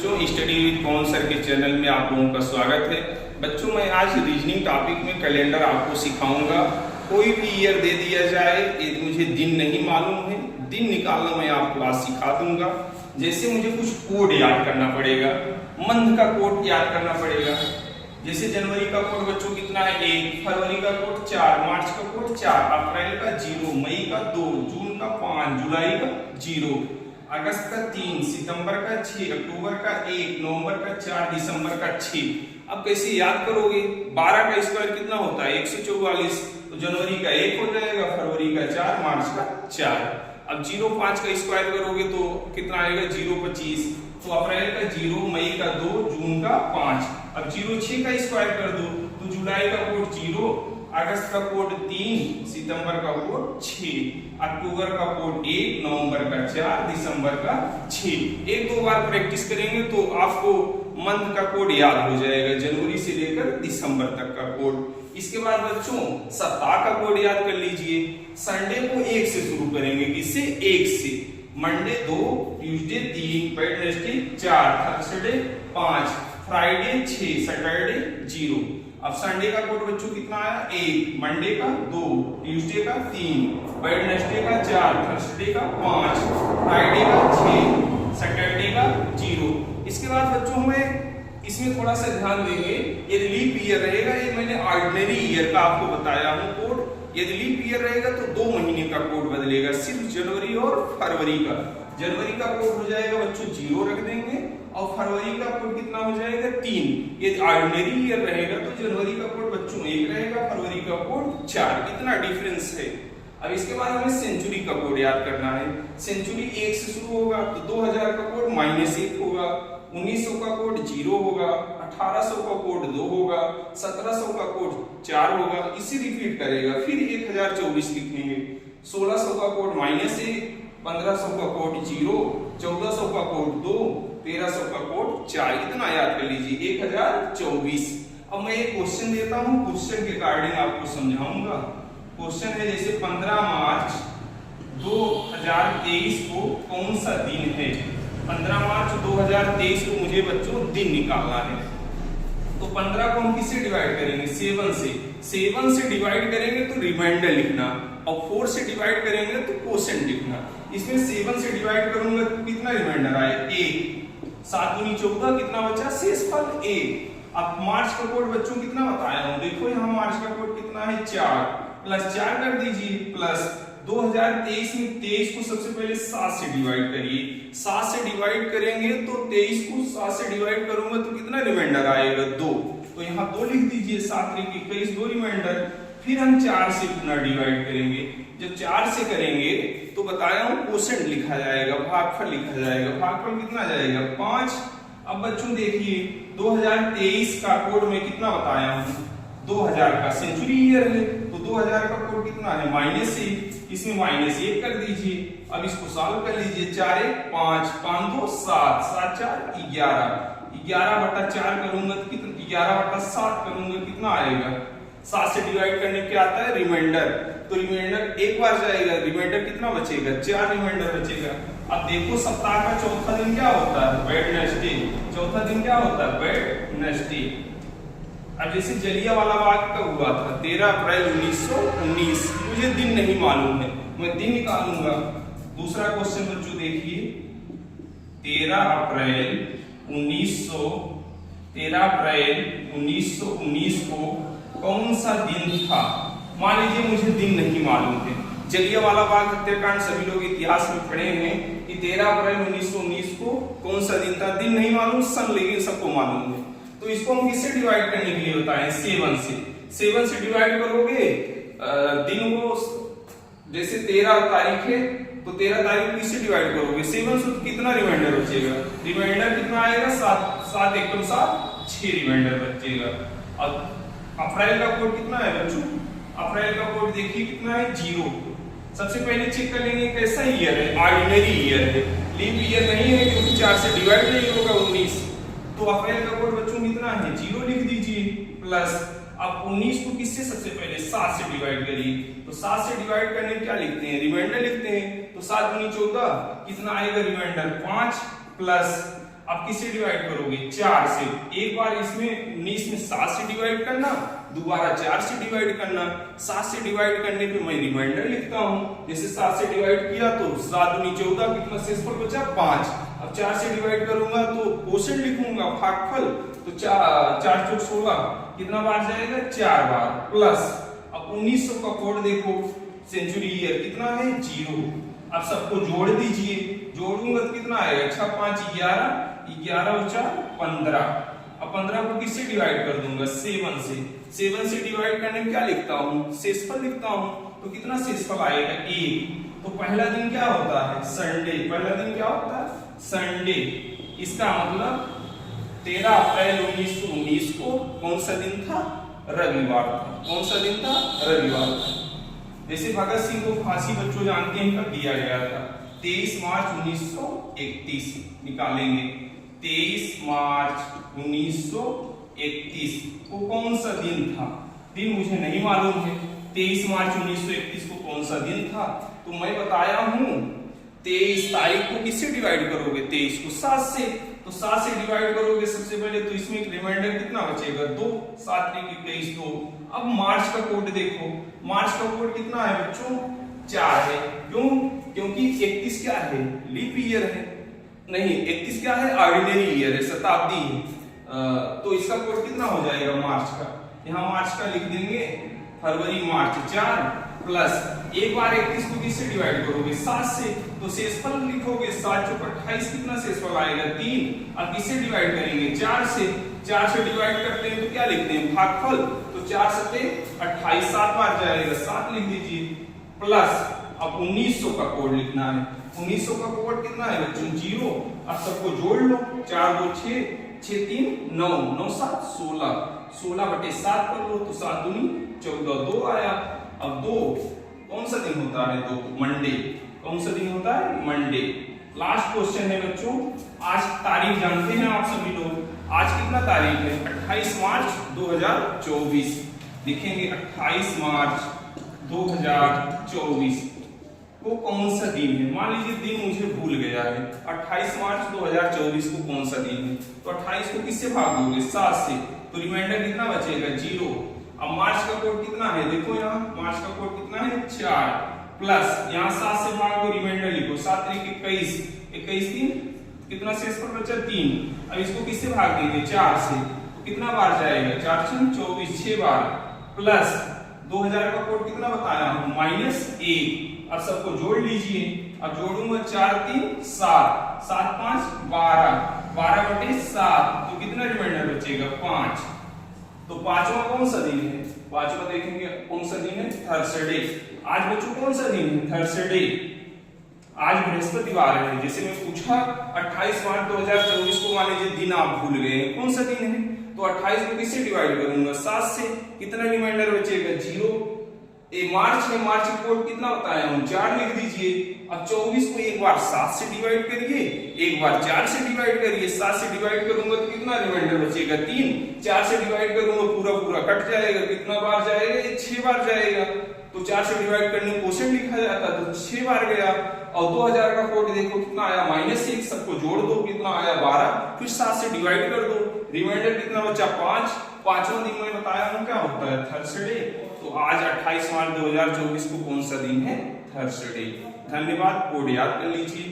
बच्चों, study with Pawan sir के channel में आप लोगों का स्वागत है। बच्चों, मैं आज रीजनिंग टॉपिक में कैलेंडर आपको सिखाऊंगा। कोई भी ईयर दे दिया जाए, यदि मुझे दिन नहीं मालूम है, दिन निकालना मैं आपको आज सिखा दूंगा। जैसे मुझे कुछ कोड याद करना पड़ेगा, मंथ का कोड याद करना पड़ेगा। जैसे जनवरी का कोड बच्चों कितना है 1, फरवरी का कोड 4, मार्च का कोड 4, अप्रैल का 0, मई का 2, जून का 5, जुलाई का 0, अगस्त का 3, सितंबर का 6, अक्टूबर का 1, नवंबर का 4, दिसंबर का 6। अब कैसे याद करोगे? 12 का स्क्वायर कितना होता है 144, तो जनवरी का 1 हो जाएगा, फरवरी का 4, मार्च का 4। अब 0.5 का स्क्वायर करोगे तो कितना आएगा 0.25, तो अप्रैल का 0, मई का 2, जून का 5। अब 0.6 का स्क्वायर कर दो तो जुलाई का कोड 0, अगस्त का कोड 3, सितंबर का कोड 6, अक्टूबर का कोड 1, नवंबर का 4, दिसंबर का 6। एक दो बार प्रैक्टिस करेंगे तो आपको मंथ का कोड याद हो जाएगा, जनवरी से लेकर दिसंबर तक का कोड। इसके बाद बच्चों सप्ताह का कोड याद कर लीजिए। संडे को 1 से शुरू करेंगे, किससे 1 से। Monday 2, Tuesday 3, Wednesday 4, Thursday 5, Friday 6, Saturday 0। अब संडे का कोड बच्चों कितना आया 1, मंडे का 2, ट्यूसडे का 3, वेडनेसडे का 4, थर्सडे का 5, फ्राइडे का 6, सैटरडे का 0। इसके बाद बच्चों हमें इसमें थोड़ा सा ध्यान देंगे, यदि लीप ईयर रहेगा, ये मैंने ऑर्डिनरी ईयर का आपको बताया हूं कोड। यदि लीप ईयर रहेगा तो 2 महीने का कोड बदलेगा, सिर्फ जनवरी और फरवरी का। जनवरी का कोड हो जाएगा बच्चों 0 रख देंगे, और फरवरी का कोड कितना हो जाएगा 3। यदि ऑर्डिनरी ईयर रहेगा तो जनवरी का कोड बच्चों 1 रहेगा, फरवरी का कोड 4। इतना डिफरेंस है। अब इसके बाद हमें सेंचुरी का कोड याद करना है। सेंचुरी 1 से शुरू होगा तो 2000 का कोड -1 होगा, 1900 का कोड 0 होगा, 1800 का कोड 2 होगा, 1700 का कोड 4 होगा। इसे रिपीट करेगा, फिर 1024 लिखेंगे, 1600 का कोड -1, 1500 का कोड 0, 1400 का कोड 2, 1300 का कोड 4। इतना याद कर लीजिए 1024। अब मैं एक क्वेश्चन देता हूं, क्वेश्चन के अकॉर्डिंग आपको समझाऊंगा। क्वेश्चन है जैसे 15 मार्च 2023 को कौन सा दिन है। 15 मार्च 2023 को मुझे बच्चों दिन निकालना है। तो 15 को हम किससे डिवाइड करेंगे 7 से। 7 से डिवाइड करेंगे तो रिमाइंडर लिखना, और 4 से डिवाइड करेंगे तो क्वोशेंट लिखना। इसमें 7 से डिवाइड करूंगा तो कितना रिमाइंडर आए 1, 7 दूनी 14, कितना बचा शेषफल 1। अब मार्च का कोड बच्चों कितना बताया हूं, देखो यहाँ मार्च का कोड कितना है 4, प्लस 4 कर दीजिए, प्लस 2023 में 23 को सबसे पहले 7 से डिवाइड करिए। 7 से डिवाइड करेंगे तो 23 को 7 से डिवाइड करूंगा तो कितना रिमाइंडर आएगा 2, तो यहाँ 2 लिख दीजिए, 7 × 21 2 रिमाइंडर। फिर हम 4 से पुनः डिवाइड करेंगे। जब 4 से करेंगे तो बताया हूं क्वोशेंट लिखा जाएगा, भागफल लिखा जाएगा। भागफल कितना जाएगा 5। अब बच्चों देखिए 2023 का कोड में कितना बताया हूं 2000 का, सेंचुरी ईयर है तो 2000 का कोड कितना है -1, इसमें -1 कर दीजिए। अब इसको सॉल्व कर लीजिए, 4 1 5, 5 2 7, 7 4 11, 11/4 करूंगा तो कितना 11/7 करूंगा कितना आएगा। 7 से डिवाइड करने क्या आता है रिमाइंडर, तो रिमाइंडर एक बार जाएगा, रिमाइंडर कितना बचेगा 4 रिमाइंडर बचेगा। अब देखो सप्ताह का चौथा दिन क्या होता है वेडनेसडे। चौथा दिन क्या होता है वेडनेसडे। अब जैसे जलियांवाला बाग का हुआ था 13 अप्रैल 1919, मुझे दिन नहीं मालूम है, मैं दिन निकालूंगा। दूसरा क्वेश्चन बच्चों देखिए 13 अप्रैल 1919 को कौन सा दिन था। मान लीजिए मुझे दिन नहीं मालूम है। जलियांवाला बाग हत्याकांड सभी लोग इतिहास में पढ़े हैं कि 13 अप्रैल 1919 को कौन सा दिन था। दिन नहीं मालूम, सन लेकिन सबको मालूम है। तो इसको हम किससे डिवाइड करने के लिए बताएं 7 से। 7 से डिवाइड करोगे दिन को, जैसे 13 तारीख है तो 13 तारीख को किससे डिवाइड करोगे 7 से, तो कितना रिमाइंडर बचेगा। रिमाइंडर कितना आएगा 7, 7 एकम 7, 6 रिमाइंडर बचेगा। अब अप्रैल का कोड कितना है बच्चों, अप्रैल का कोड देखिए कितना है 0। सबसे पहले चेक कर लेंगे कैसा ईयर है, ऑर्डिनरी ईयर है, लीप ईयर नहीं है क्योंकि 4 से डिवाइड नहीं होगा 19। तो अप्रैल का कोड बच्चों कितना है 0 लिख दीजिए, प्लस अब 19 को किससे सबसे पहले 7 से डिवाइड करिए। तो 7 से डिवाइड करने क्या लिखते हैं रिमाइंडर लिखते हैं। तो 7 दूनी 14, कितना आएगा रिमाइंडर 5, प्लस आप किससे डिवाइड करोगे? 4 से। एक बार इसमें 19 में 7 से डिवाइड करना, दोबारा 4 से डिवाइड करना। 7 से डिवाइड करने पे मैं रिमाइंडर लिखता हूं। जैसे 7 से डिवाइड किया तो 7 दूनी 14, कितना शेषफल बचा? 5। अब 4 से डिवाइड करूंगा तो क्वोशिएंट लिखूंगा, भागफल। तो 4 चौक 16, कितना बार जाएगा? 4 बार। प्लस अब 1900 का कोड देखो, सेंचुरी ईयर कितना है? 0। अब सबको जोड़ दीजिए, जोड़ूंगा तो कितना आएगा? 6 5 11, 11 और 4 15। अब 15 को किससे डिवाइड कर दूंगा? 7 से। 7 से डिवाइड करने में क्या लिखता हूँ? शेषफल लिखता हूँ। तो कितना शेषफल आएगा? 1। तो पहला दिन क्या होता है? संडे। पहला दिन क्या होता है? संडे। इसका मतलब 13 अप्रैल 1919 को कौन सा दिन था? रविवार था। कौन सा दिन था? रविवार था। जैसे भगत सिंह को फांसी बच्चों जानते हैं कब दिया गया था? 23 मार्च 1931 निकालेंगे। 23 मार्च 1931 को कौन सा दिन था? दिन मुझे नहीं मालूम है। 23 मार्च 1931 को कौन सा दिन था? तो मैं बताया हूं 23 तारीख को किससे डिवाइड करोगे? 23 को 7 से। तो 7 से डिवाइड करोगे सबसे पहले, तो इसमें एक रिमाइंडर कितना बचेगा? 2। 7 3 21 2। अब मार्च का कोड देखो, मार्च का कोड कितना है बच्चों? 4 है। क्यों? क्योंकि 31 क्या है? लीप ईयर है। नहीं, 31 क्या है? ऑर्डिनरी ईयर है, शताब्दी है। तो इसका कोड कितना हो जाएगा मार्च का? यहाँ मार्च का लिख देंगे, फरवरी मार्च 4 प्लस एक बार 31 को किससे डिवाइड करोगे? 7 से। तो शेषफल लिखोगे 7 चौक 28, कितना शेषफल आएगा? 3। अब किससे डिवाइड करेंगे? 4 से। 4 से डिवाइड करते हैं तो क्या लिखते हैं? भागफल। तो 4 सते 28, 7 बार जाएगा, 7 लिख दीजिए। प्लस अब 1900 का कोड लिखना है। 1900 का कोड कितना है बच्चों? 0। अब सबको जोड़ लो, 4 2 6, 6 3 9, 9 7 16, 16/7 कर लो तो 7 दूनी 14, 2 आया। अब 2 कौन सा दिन होता है? 2 मंडे। कौन सा दिन होता है? मंडे। लास्ट क्वेश्चन है बच्चों, आज तारीख जानते हैं आप सभी लोग? आज कितना तारीख है? 28 मार्च 2024। लिखेंगे 28 मार्च 2024 को कौन सा दिन है? मान लीजिए दिन मुझे भूल गया है। 28 मार्च 2024 को कौन सा दिन है? तो 28 को किससे भाग दोगे? 7 से। तो रिमाइंडर कितना बचेगा? 0। अब मार्च का कोड कितना है? देखो यहाँ मार्च का कोड कितना है? 4 प्लस यहाँ 7 से भाग दो, रिमाइंडर लिखो। 7 3 21, 21 3, कितना शेषफल बचा? 3। अब इसको किससे भाग देंगे? 4 से। तो कितना बार जाएगा? 4 6 24, 6 बार। प्लस 2000 का कोड कितना बताया हूं? -1। अब सबको जोड़ लीजिए। अब जोड़ूंगा 4 3 7, 7 5 12, 12/7। तो कितना रिमाइंडर बचेगा? 5। तो पांचवा कौन सा दिन है? पांचवा देखेंगे कौन सा दिन है? थर्सडे। आज बच्चों कौन सा दिन है? थर्सडे। आज बृहस्पतिवार है। जैसे मैं पूछा 28 मार्च 2024 को मान लीजिए दिन आप भूल गए, कौन सा दिन है? तो 28 को किससे डिवाइड करूंगा? 7 से। कितना रिमाइंडर बचेगा? 0। मार्च है, मार्च का कोड कितना बताया हूं? 4 लिख दीजिए। अब 24 को एक बार 7 से डिवाइड करिए, एक बार 4 से डिवाइड करिए। 7 से डिवाइड करूंगा तो कितना रिमाइंडर बचेगा? 3। 4 से डिवाइड करूंगा पूरा पूरा कट जाएगा, कितना बार जाएगा? ये 6 बार जाएगा। तो 4 से डिवाइड करने में क्वोशिएंट लिखा जाता तो 6 बार गया। और 2000 का कोड देखो कितना आया? -1। सबको जोड़ दो, कितना आया? 12। फिर 7 से डिवाइड कर दो, रिमाइंडर कितना बचा? 5। पांचवा दिन मैं बताया हूं क्या होता है? थर्सडे। तो आज 28 मार्च 2024 को कौन सा दिन है? थर्सडे। धन्यवाद। कोड याद कर लीजिए।